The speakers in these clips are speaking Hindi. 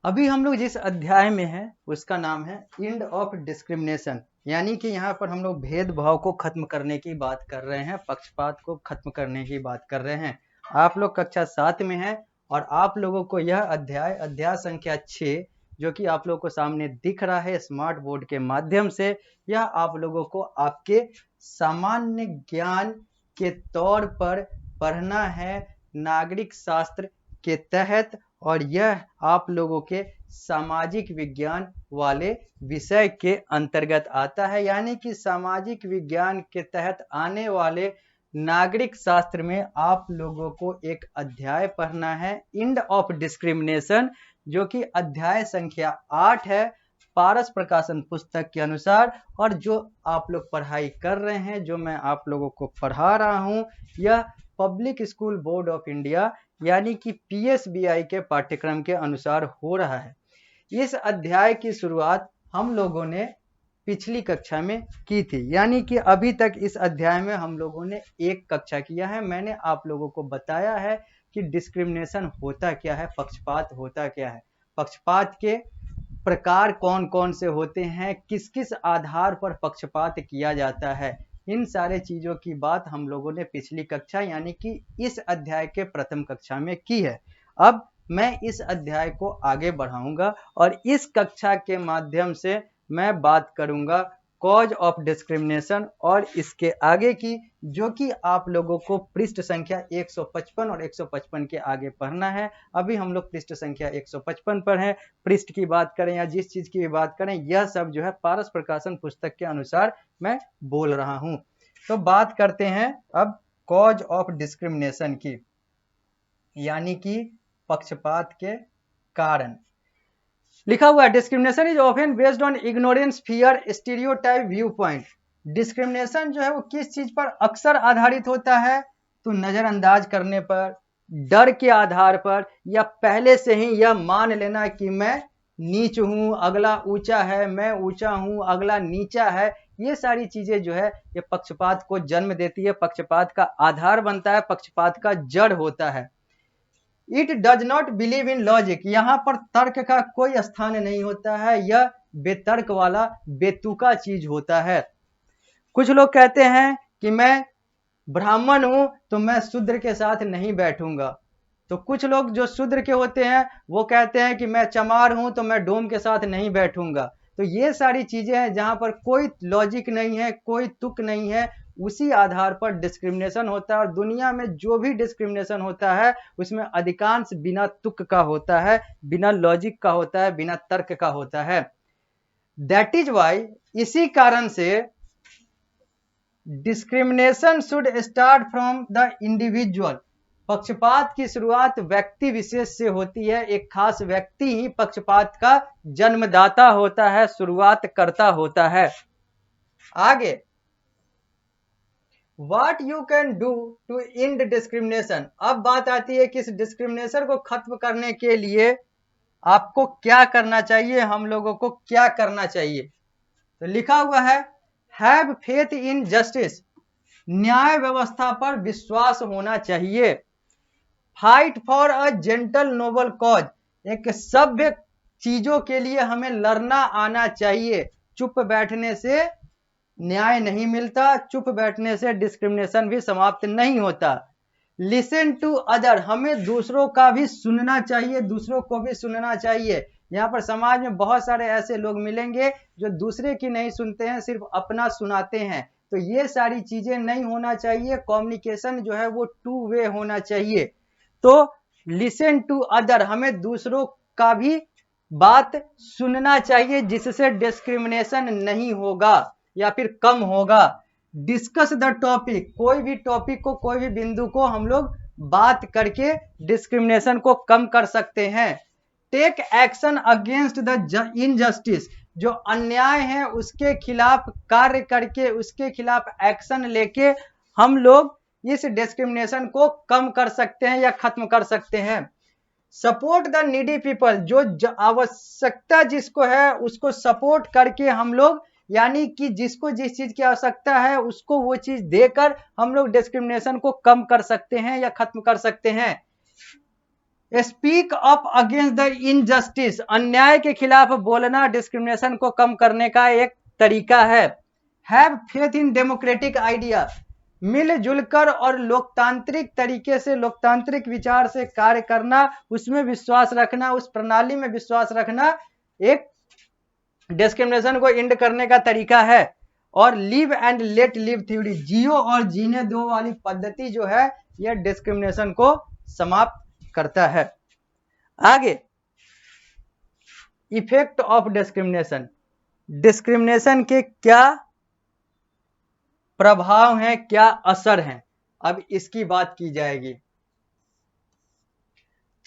अभी हम लोग जिस अध्याय में हैं उसका नाम है एंड ऑफ डिस्क्रिमिनेशन, यानी कि यहाँ पर हम लोग भेदभाव को खत्म करने की बात कर रहे हैं, पक्षपात को खत्म करने की बात कर रहे हैं। आप लोग कक्षा 7 में हैं और आप लोगों को यह अध्याय संख्या 6 जो कि आप लोगों को सामने दिख रहा है स्मार्ट बोर्ड के माध्यम से, यह आप लोगों को आपके सामान्य ज्ञान के तौर पर पढ़ना है नागरिक शास्त्र के तहत, और यह आप लोगों के सामाजिक विज्ञान वाले विषय के अंतर्गत आता है। यानी कि सामाजिक विज्ञान के तहत आने वाले नागरिक शास्त्र में आप लोगों को एक अध्याय पढ़ना है एंड ऑफ डिस्क्रिमिनेशन, जो कि अध्याय संख्या 8 है पारस प्रकाशन पुस्तक के अनुसार। और जो आप लोग पढ़ाई कर रहे हैं, जो मैं आप लोगों को पढ़ा रहा हूं, यह public school board of India यानी कि पीएसबीआई के पाठ्यक्रम के अनुसार हो रहा है। इस अध्याय की शुरुआत हम लोगों ने पिछली कक्षा में की थी, यानी कि अभी तक इस अध्याय में हम लोगों ने एक कक्षा किया है। मैंने आप लोगों को बताया है कि डिस्क्रिमिनेशन होता क्या है, पक्षपात होता क्या है, पक्षपात के प्रकार कौन कौन से होते हैं, किस किस आधार पर पक्षपात किया जाता है, इन सारे चीजों की बात हम लोगों ने पिछली कक्षा यानी कि इस अध्याय के प्रथम कक्षा में की है। अब मैं इस अध्याय को आगे बढ़ाऊंगा और इस कक्षा के माध्यम से मैं बात करूंगा कॉज ऑफ डिस्क्रिमिनेशन और इसके आगे की, जो कि आप लोगों को पृष्ठ संख्या 155 और 155 के आगे पढ़ना है। अभी हम लोग पृष्ठ संख्या 155 पर हैं। पृष्ठ की बात करें या जिस चीज की भी बात करें, यह सब जो है पारस प्रकाशन पुस्तक के अनुसार मैं बोल रहा हूं। तो बात करते हैं अब कॉज ऑफ डिस्क्रिमिनेशन की, यानी कि पक्षपात के कारण। लिखा हुआ है discrimination is often based on ignorance, fear, stereotype, view point. Discrimination जो है वो किस चीज पर अक्सर आधारित होता है? तो नजरअंदाज करने पर, डर के आधार पर, या पहले से ही यह मान लेना कि मैं नीच हूं अगला ऊंचा है, मैं ऊंचा हूं अगला नीचा है। ये सारी चीजें जो है ये पक्षपात को जन्म देती है, पक्षपात का आधार बनता है, पक्षपात का जड़ होता है। It does not believe in logic, यहां पर तर्क का कोई स्थान नहीं होता है, यह बेतर्क वाला बेतुका चीज होता है। कुछ लोग कहते हैं कि मैं ब्राह्मण हूं तो मैं शूद्र के साथ नहीं बैठूंगा, तो कुछ लोग जो शूद्र के होते हैं वो कहते हैं कि मैं चमार हूं तो मैं डोम के साथ नहीं बैठूंगा। तो ये सारी चीजें हैं जहां पर कोई लॉजिक नहीं है, कोई तुक नहीं है, उसी आधार पर डिस्क्रिमिनेशन होता है। और दुनिया में जो भी डिस्क्रिमिनेशन होता है उसमें अधिकांश बिना तुक का होता है, बिना लॉजिक का होता है, बिना तर्क का होता है। दैट इज वाई, इसी कारण से discrimination should start from the individual, पक्षपात की शुरुआत व्यक्ति विशेष से होती है। एक खास व्यक्ति ही पक्षपात का जन्मदाता होता है, शुरुआत करता होता है। आगे, what you can do to end discrimination. अब बात आती है कि इस डिस्क्रिमिनेशन को खत्म करने के लिए आपको क्या करना चाहिए, हम लोगों को क्या करना चाहिए। तो लिखा हुआ है हैव फेथ इन जस्टिस, न्याय व्यवस्था पर विश्वास होना चाहिए। Fight for a gentle noble cause, एक सभ्य चीजों के लिए हमें लड़ना आना चाहिए। चुप बैठने से न्याय नहीं मिलता, चुप बैठने से डिस्क्रिमिनेशन भी समाप्त नहीं होता। लिसन टू अदर, हमें दूसरों का भी सुनना चाहिए, दूसरों को भी सुनना चाहिए। यहाँ पर समाज में बहुत सारे ऐसे लोग मिलेंगे जो दूसरे की नहीं सुनते हैं, सिर्फ अपना सुनाते हैं। तो ये सारी चीजें नहीं होना चाहिए, कम्युनिकेशन जो है वो टू वे होना चाहिए। तो लिसन टू अदर, हमें दूसरों का भी बात सुनना चाहिए, जिससे डिस्क्रिमिनेशन नहीं होगा या फिर कम होगा। डिस्कस द टॉपिक, कोई भी टॉपिक को, कोई भी बिंदु को हम लोग बात करके डिस्क्रिमिनेशन को कम कर सकते हैं। Take action against the injustice, जो अन्याय है उसके खिलाफ कार्य करके, उसके खिलाफ एक्शन लेके हम लोग इस डिस्क्रिमिनेशन को कम कर सकते हैं या खत्म कर सकते हैं। सपोर्ट द नीडी पीपल, जो आवश्यकता जिसको है उसको सपोर्ट करके हम लोग, यानी कि जिसको जिस चीज की आवश्यकता है उसको वो चीज देकर हम लोग डिस्क्रिमिनेशन को कम कर सकते हैं या खत्म कर सकते हैं। Speak up against the injustice, अन्याय के खिलाफ बोलना डिस्क्रिमिनेशन को कम करने का एक तरीका है। Have faith in democratic idea, मिलजुल कर और लोकतांत्रिक तरीके से, लोकतांत्रिक विचार से कार्य करना, उसमें विश्वास रखना, उस प्रणाली में विश्वास रखना एक डिस्क्रिमिनेशन को इंड करने का तरीका है। और live and let live theory, जियो और जीने दो वाली पद्धति जो है यह डिस्क्रिमिनेशन को समाप्त करता है। आगे, इफेक्ट ऑफ डिस्क्रिमिनेशन, डिस्क्रिमिनेशन के क्या प्रभाव हैं, क्या असर हैं, अब इसकी बात की जाएगी।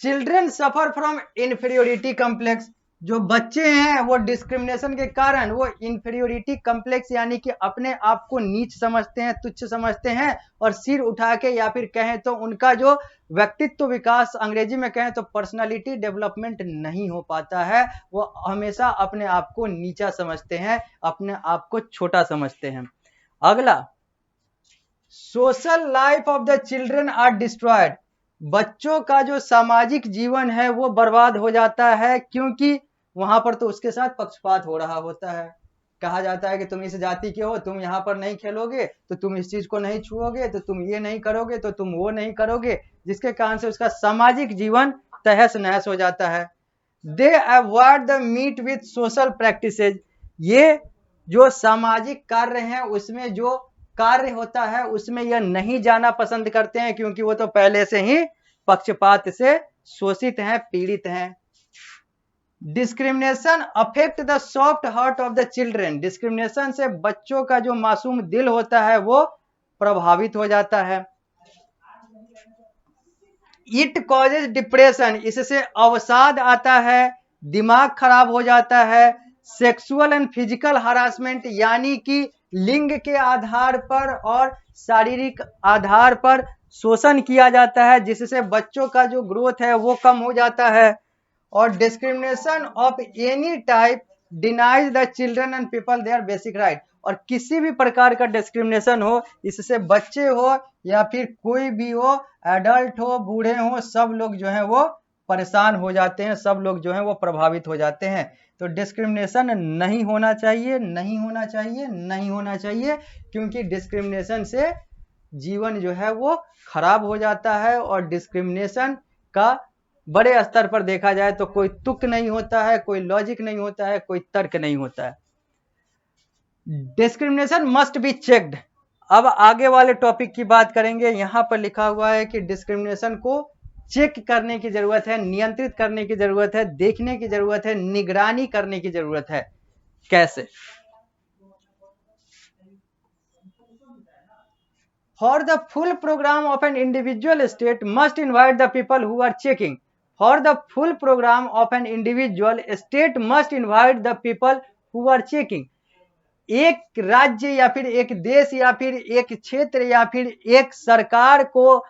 Children suffer from inferiority complex, जो बच्चे हैं वो डिस्क्रिमिनेशन के कारण वो इंफीरियोरिटी कॉम्प्लेक्स यानी कि अपने आप को नीच समझते हैं, तुच्छ समझते हैं, और सिर उठा के, या फिर कहें तो उनका जो व्यक्तित्व विकास, अंग्रेजी में कहें तो पर्सनालिटी डेवलपमेंट नहीं हो पाता है। वो हमेशा अपने आप को नीचा समझते हैं, अपने आप को छोटा समझते हैं। अगला, social life of the children are destroyed, बच्चों का जो सामाजिक जीवन है वो बर्बाद हो जाता है, क्योंकि वहां पर तो उसके साथ पक्षपात हो रहा होता है। कहा जाता है कि तुम इस जाति के हो, तुम यहाँ पर नहीं खेलोगे, तो तुम इस चीज को नहीं छुओगे, तो तुम ये नहीं करोगे, तो तुम वो नहीं करोगे, जिसके कारण से उसका सामाजिक जीवन तहस नहस हो जाता है। They avoid the meet with social practices, ये जो सामाजिक कार्य है उसमें जो कार्य होता है उसमें यह नहीं जाना पसंद करते हैं, क्योंकि वो तो पहले से ही पक्षपात से शोषित हैं, पीड़ित हैं। Discrimination affect the soft heart of the children, discrimination से बच्चों का जो मासूम दिल होता है वो प्रभावित हो जाता है। इट कॉजेज डिप्रेशन, इससे अवसाद आता है, दिमाग खराब हो जाता है। सेक्सुअल एंड फिजिकल हरासमेंट, यानी कि लिंग के आधार पर और शारीरिक आधार पर शोषण किया जाता है, जिससे बच्चों का जो ग्रोथ है वो कम हो जाता है। और discrimination of any type denies the children and people their basic right, और किसी भी प्रकार का डिस्क्रिमिनेशन हो, इससे बच्चे हो या फिर कोई भी हो, एडल्ट हो, बूढ़े हो, सब लोग जो है वो परेशान हो जाते हैं, सब लोग जो है वो प्रभावित हो जाते हैं। तो डिस्क्रिमिनेशन नहीं होना चाहिए, नहीं होना चाहिए, नहीं होना चाहिए, क्योंकि डिस्क्रिमिनेशन से जीवन जो है वो खराब हो जाता है। और डिस्क्रिमिनेशन का बड़े स्तर पर देखा जाए तो कोई तुक नहीं होता है, कोई लॉजिक नहीं होता है, कोई तर्क नहीं होता है। डिस्क्रिमिनेशन मस्ट बी चेक्ड, अब आगे वाले टॉपिक की बात करेंगे। यहां पर लिखा हुआ है कि डिस्क्रिमिनेशन को चेक करने की जरूरत है, नियंत्रित करने की जरूरत है, देखने की जरूरत है, निगरानी करने की जरूरत है। कैसे? For the full programme of an individual state must invite the people who are checking, for the full programme of an individual state must invite the people who are checking, एक राज्य या फिर एक देश या फिर एक क्षेत्र या फिर एक सरकार को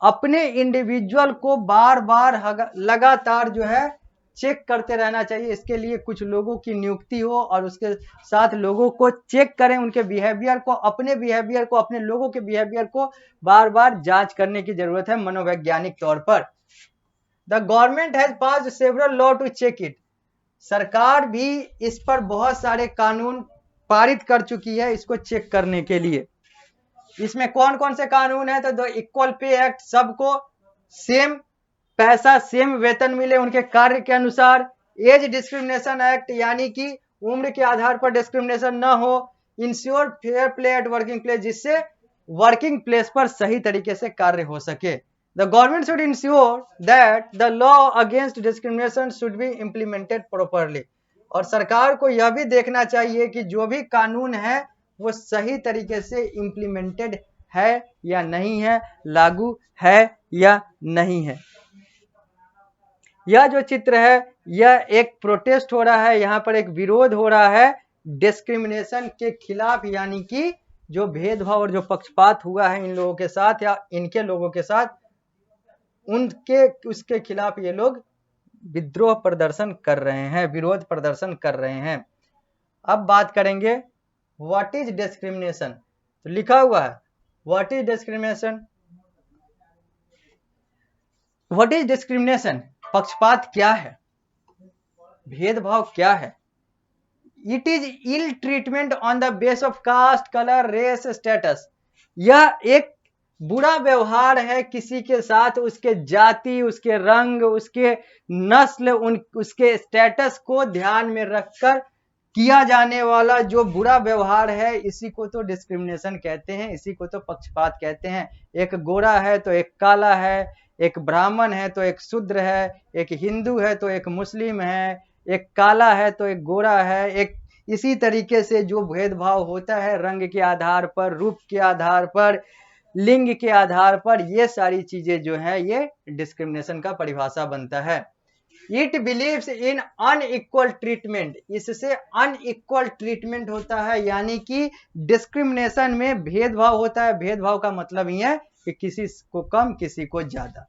अपने इंडिविजुअल को बार बार लगातार जो है चेक करते रहना चाहिए। इसके लिए कुछ लोगों की नियुक्ति हो और उसके साथ लोगों को चेक करें, उनके बिहेवियर को, अपने बिहेवियर को, अपने लोगों के बिहेवियर को बार बार जांच करने की जरूरत है मनोवैज्ञानिक तौर पर। The government has passed several law to check it, सरकार भी इस पर बहुत सारे कानून पारित कर चुकी है इसको चेक करने के लिए। इसमें कौन कौन से कानून है? तो द इक्वल पे एक्ट, सबको सेम पैसा, सेम वेतन मिले उनके कार्य के अनुसार। एज डिस्क्रिमिनेशन एक्ट, यानी कि उम्र के आधार पर डिस्क्रिमिनेशन न हो। Ensure fair play at working place, जिससे वर्किंग प्लेस पर सही तरीके से कार्य हो सके। The government should ensure that the law against discrimination should be implemented properly, और सरकार को यह भी देखना चाहिए कि जो भी कानून है वो सही तरीके से इम्प्लीमेंटेड है या नहीं है, लागू है या नहीं है। यह जो चित्र है यह एक प्रोटेस्ट हो रहा है, यहाँ पर एक विरोध हो रहा है डिस्क्रिमिनेशन के खिलाफ, यानी कि जो भेदभाव और जो पक्षपात हुआ है इन लोगों के साथ या इनके लोगों के साथ, उनके उसके खिलाफ ये लोग विद्रोह प्रदर्शन कर रहे हैं, विरोध प्रदर्शन कर रहे हैं। अब बात करेंगे व्हाट इज डिस्क्रिमिनेशन। तो लिखा हुआ है what is discrimination. What is discrimination? पक्षपात क्या है, भेदभाव क्या है? It is ill treatment on the base of caste, colour, race, status. यह एक बुरा व्यवहार है किसी के साथ उसके जाति, उसके रंग, उसके नस्ल, उसके स्टेटस को ध्यान में रखकर किया जाने वाला जो बुरा व्यवहार है, इसी को तो डिस्क्रिमिनेशन कहते हैं, इसी को तो पक्षपात कहते हैं। एक गोरा है तो एक काला है, एक ब्राह्मण है तो एक शूद्र है, एक हिंदू है तो एक मुस्लिम है, एक काला है तो एक गोरा है, एक इसी तरीके से जो भेदभाव होता है रंग के आधार पर, रूप के आधार पर, लिंग के आधार पर, ये सारी चीजें जो है ये डिस्क्रिमिनेशन का परिभाषा बनता है। It believes in unequal treatment, इससे अनइक्वल ट्रीटमेंट होता है, यानी कि डिस्क्रिमिनेशन में भेदभाव होता है। भेदभाव का मतलब ही है कि किसी को कम किसी को ज्यादा।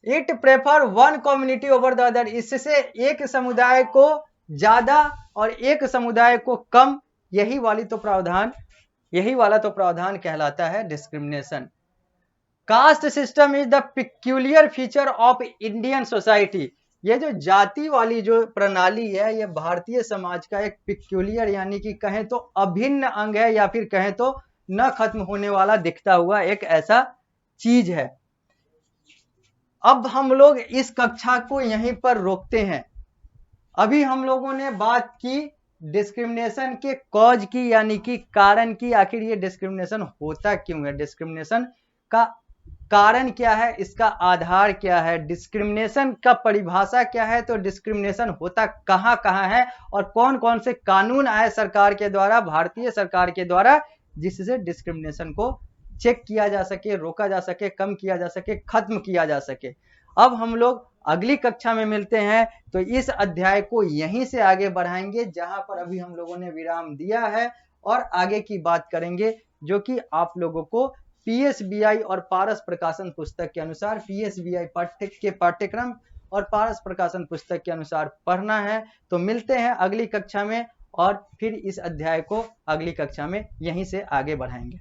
It prefer one community over the other, इससे एक समुदाय को ज्यादा और एक समुदाय को कम, यही वाला तो प्रावधान कहलाता है discrimination. Caste system is the peculiar feature of Indian society, ये जो जाति वाली जो प्रणाली है ये भारतीय समाज का एक पिक्यूलियर यानी कि कहें तो अभिन्न अंग है, या फिर कहें तो न खत्म होने वाला दिखता हुआ एक ऐसा चीज है। अब हम लोग इस कक्षा को यहीं पर रोकते हैं। अभी हम लोगों ने बात की डिस्क्रिमिनेशन के कॉज की, यानी कि कारण की, आखिर ये डिस्क्रिमिनेशन होता क्यों है, डिस्क्रिमिनेशन का कारण क्या है, इसका आधार क्या है, डिस्क्रिमिनेशन का परिभाषा क्या है, तो डिस्क्रिमिनेशन होता कहां कहां है और कौन कौन से कानून आए सरकार के द्वारा, भारतीय सरकार के द्वारा, जिससे डिस्क्रिमिनेशन को चेक किया जा सके, रोका जा सके, कम किया जा सके, खत्म किया जा सके। अब हम लोग अगली कक्षा में मिलते हैं, तो इस अध्याय को यहीं से आगे बढ़ाएंगे जहां पर अभी हम लोगों ने विराम दिया है, और आगे की बात करेंगे जो कि आप लोगों को पीएसबीआई और पारस प्रकाशन पुस्तक के अनुसार, पीएसबीआई के पाठ्यक्रम और पारस प्रकाशन पुस्तक के अनुसार पढ़ना है। तो मिलते हैं अगली कक्षा में और फिर इस अध्याय को अगली कक्षा में यहीं से आगे बढ़ाएंगे।